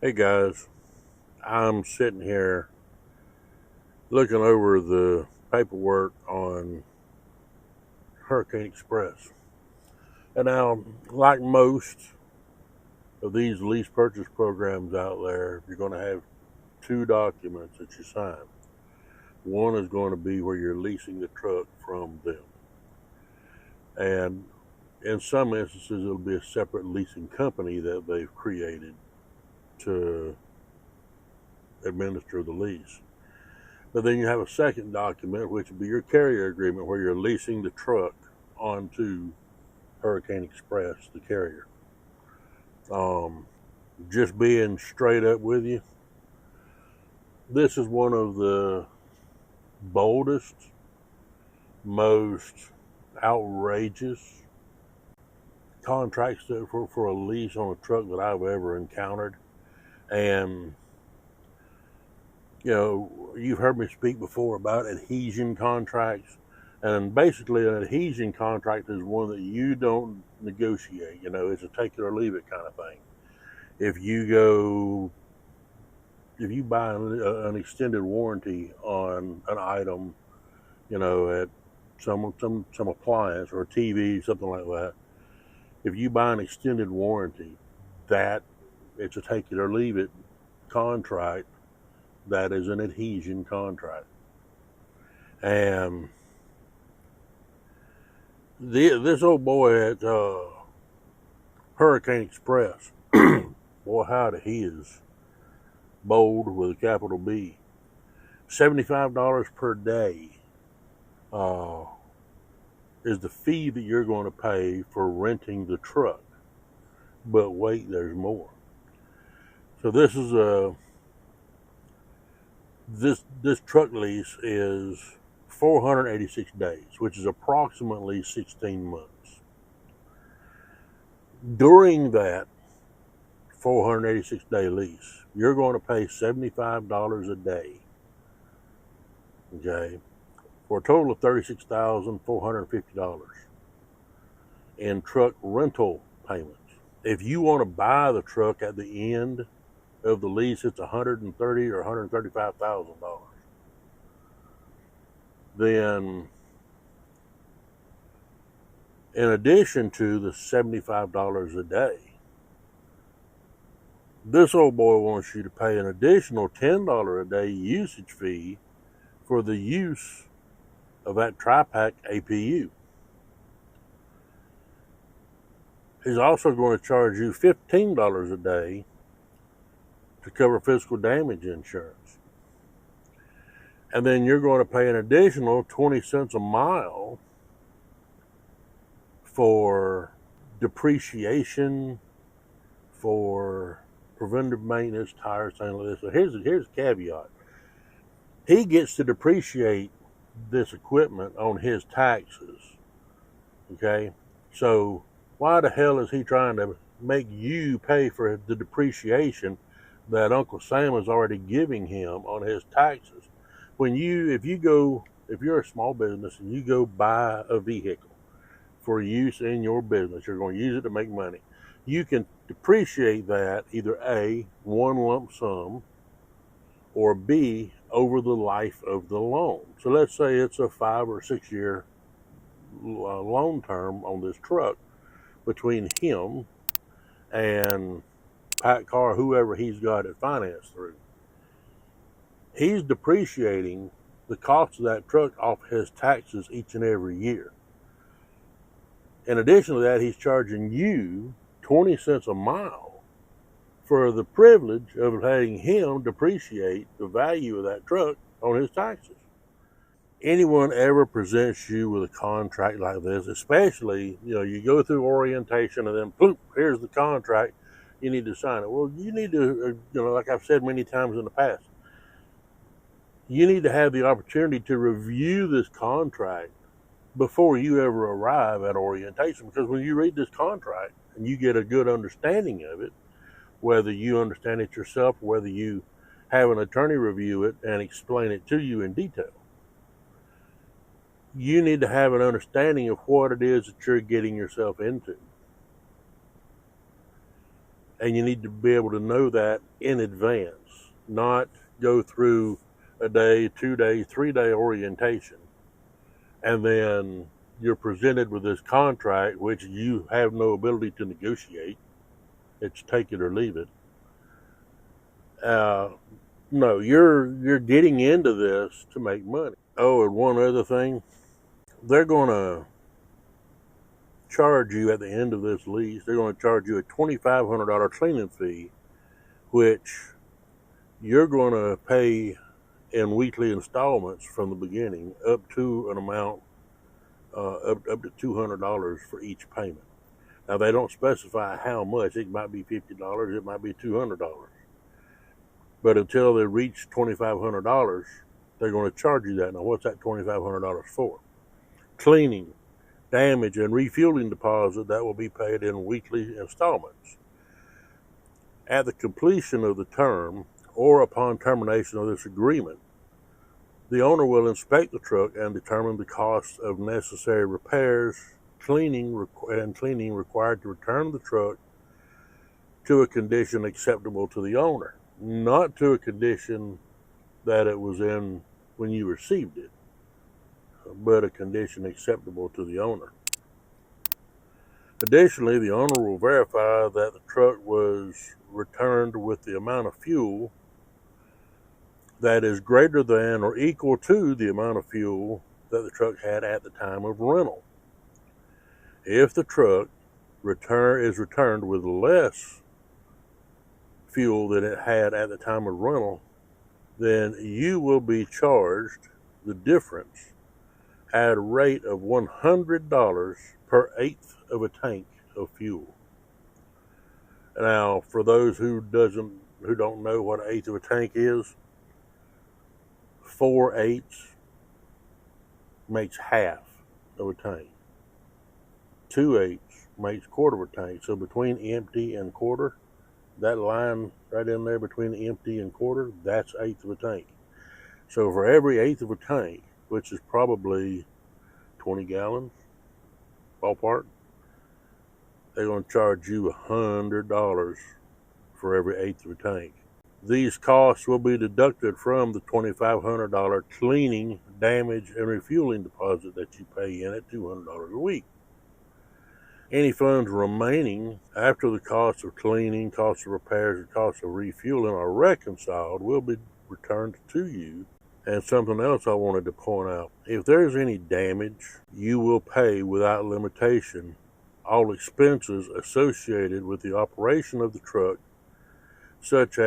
Hey guys, I'm sitting here looking over the paperwork on Hurricane Express. And now, like most of these lease purchase programs out there, you're going to have two documents that you sign. One is going to be where you're leasing the truck from them. And in some instances, it'll be a separate leasing company that they've created to administer the lease. But then you have a second document, which would be your carrier agreement, where you're leasing the truck onto Hurricane Express, the carrier. Just being straight up with you, this is one of the boldest, most outrageous contracts for a lease on a truck that I've ever encountered. And you've heard me speak before about adhesion contracts. And basically, an adhesion contract is one that you don't negotiate. It's a take it or leave it kind of thing. If you buy an extended warranty on an item, at some appliance or a TV, something like that. If you buy an extended warranty, that it's a take it or leave it contract. That is an adhesion contract. And this old boy at Hurricane Express, boy, howdy, he is bold with a capital B. $75 per day is the fee that you're going to pay for renting the truck. But wait, there's more. So this truck lease is 486 days, which is approximately 16 months. During that 486 day lease, you're going to pay $75 a day, okay, for a total of $36,450 in truck rental payments. If you want to buy the truck at the end of the lease, it's $130,000 or $135,000. Then, in addition to the $75 a day, this old boy wants you to pay an additional $10 a day usage fee for the use of that tri-pack APU. He's also going to charge you $15 a day to cover physical damage insurance. And then you're going to pay an additional 20 cents a mile for depreciation, for preventative maintenance, tires, things like this. So here's a caveat. He gets to depreciate this equipment on his taxes. Okay? So why the hell is he trying to make you pay for the depreciation that Uncle Sam is already giving him on his taxes? If you're a small business and you go buy a vehicle for use in your business, you're going to use it to make money. You can depreciate that either A, one lump sum, or B, over the life of the loan. So let's say it's a 5 or 6 year loan term on this truck between him and Pat Carr, whoever he's got it financed through. He's depreciating the cost of that truck off his taxes each and every year. In addition to that, he's charging you 20 cents a mile for the privilege of letting him depreciate the value of that truck on his taxes. Anyone ever presents you with a contract like this, especially, you go through orientation and then, poof, here's the contract, you need to sign it. Well, you need to, like I've said many times in the past, you need to have the opportunity to review this contract before you ever arrive at orientation. Because when you read this contract and you get a good understanding of it, whether you understand it yourself or whether you have an attorney review it and explain it to you in detail, you need to have an understanding of what it is that you're getting yourself into. And you need to be able to know that in advance, not go through a day, 2 day, 3 day orientation, and then you're presented with this contract which you have no ability to negotiate. It's take it or leave it. No, you're getting into this to make money. Oh, and one other thing, they're going to charge you at the end of this lease. They're going to charge you a $2,500 cleaning fee, which you're going to pay in weekly installments from the beginning, up to an amount up to $200 for each payment. Now, they don't specify how much. It might be $50, it might be $200. But until they reach $2,500, they're going to charge you that. Now, what's that $2,500 for? Cleaning, damage, and refueling deposit that will be paid in weekly installments. At the completion of the term or upon termination of this agreement, the owner will inspect the truck and determine the cost of necessary repairs, cleaning required to return the truck to a condition acceptable to the owner, not to a condition that it was in when you received it, but a condition acceptable to the owner. Additionally, the owner will verify that the truck was returned with the amount of fuel that is greater than or equal to the amount of fuel that the truck had at the time of rental. If the truck is returned with less fuel than it had at the time of rental, then you will be charged the difference at a rate of $100 per eighth of a tank of fuel. Now, for those who don't know what an eighth of a tank is, 4/8 makes half of a tank. 2/8 makes quarter of a tank. So between empty and quarter, that line right in there between the empty and quarter, that's eighth of a tank. So for every eighth of a tank, which is probably 20 gallons, ballpark, they're going to charge you $100 for every eighth of a tank. These costs will be deducted from the $2,500 cleaning, damage, and refueling deposit that you pay in at $200 a week. Any funds remaining after the cost of cleaning, cost of repairs, and cost of refueling are reconciled will be returned to you. And something else I wanted to point out, if there's any damage, you will pay without limitation all expenses associated with the operation of the truck, such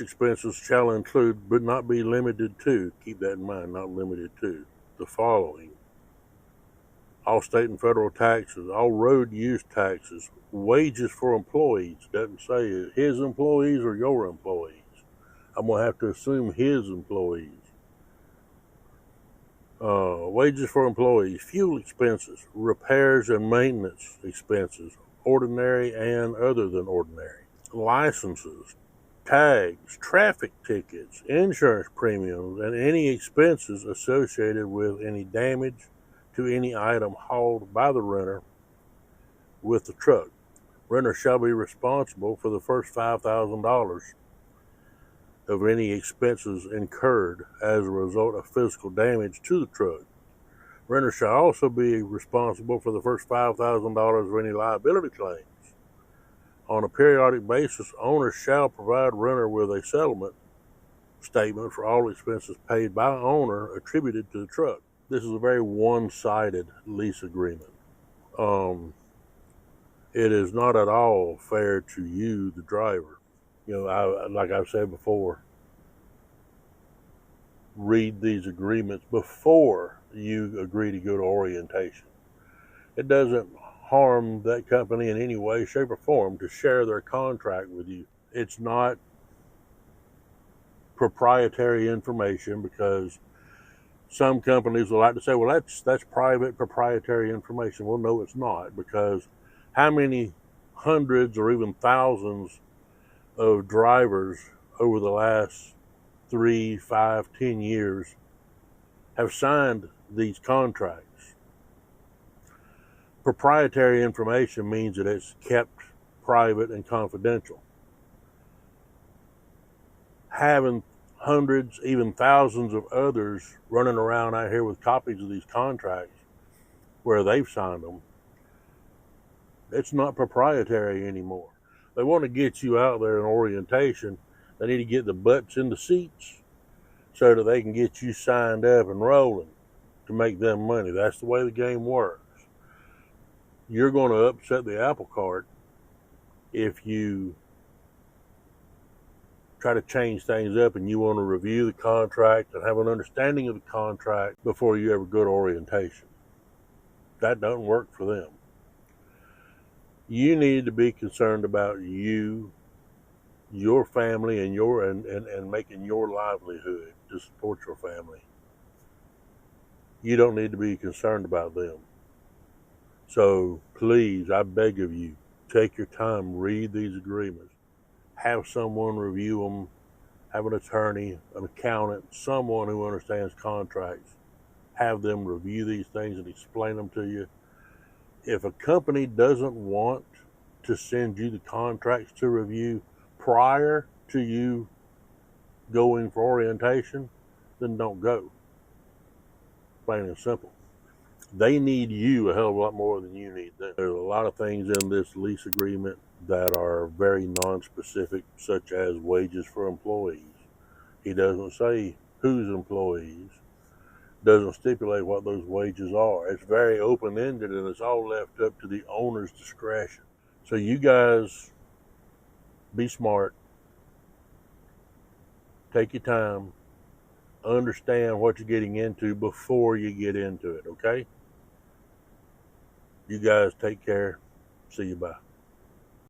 expenses shall include, but not be limited to, keep that in mind, not limited to, the following: all state and federal taxes, all road use taxes, wages for employees, doesn't say his employees or your employees. I'm going to have to assume his employees. Wages for employees, fuel expenses, repairs and maintenance expenses, ordinary and other than ordinary, licenses, tags, traffic tickets, insurance premiums, and any expenses associated with any damage to any item hauled by the renter with the truck. Renter shall be responsible for the first $5,000 of any expenses incurred as a result of physical damage to the truck. Renter shall also be responsible for the first $5,000 of any liability claims. On a periodic basis, owner shall provide renter with a settlement statement for all expenses paid by owner attributed to the truck. This is a very one-sided lease agreement. It is not at all fair to you, the driver. Like I've said before, read these agreements before you agree to go to orientation. It doesn't harm that company in any way, shape, or form to share their contract with you. It's not proprietary information, because some companies will like to say, well, that's private proprietary information. Well, no, it's not, because how many hundreds or even thousands of drivers over the last 3, 5, 10 years have signed these contracts? Proprietary information means that it's kept private and confidential. Having hundreds, even thousands of others running around out here with copies of these contracts where they've signed them, it's not proprietary anymore. They want to get you out there in orientation. They need to get the butts in the seats so that they can get you signed up and rolling to make them money. That's the way the game works. You're going to upset the apple cart if you try to change things up and you want to review the contract and have an understanding of the contract before you ever go to orientation. That doesn't work for them. You need to be concerned about you, your family, and making your livelihood to support your family. You don't need to be concerned about them. So please, I beg of you, take your time, read these agreements. Have someone review them. Have an attorney, an accountant, someone who understands contracts. Have them review these things and explain them to you. If a company doesn't want to send you the contracts to review prior to you going for orientation, then don't go. Plain and simple. They need you a hell of a lot more than you need them. There's a lot of things in this lease agreement that are very non-specific, such as wages for employees. He doesn't say whose employees, doesn't stipulate what those wages are. It's very open-ended, and it's all left up to the owner's discretion. So you guys, be smart, take your time, understand what you're getting into before you get into it, okay? You guys take care. See you, bye.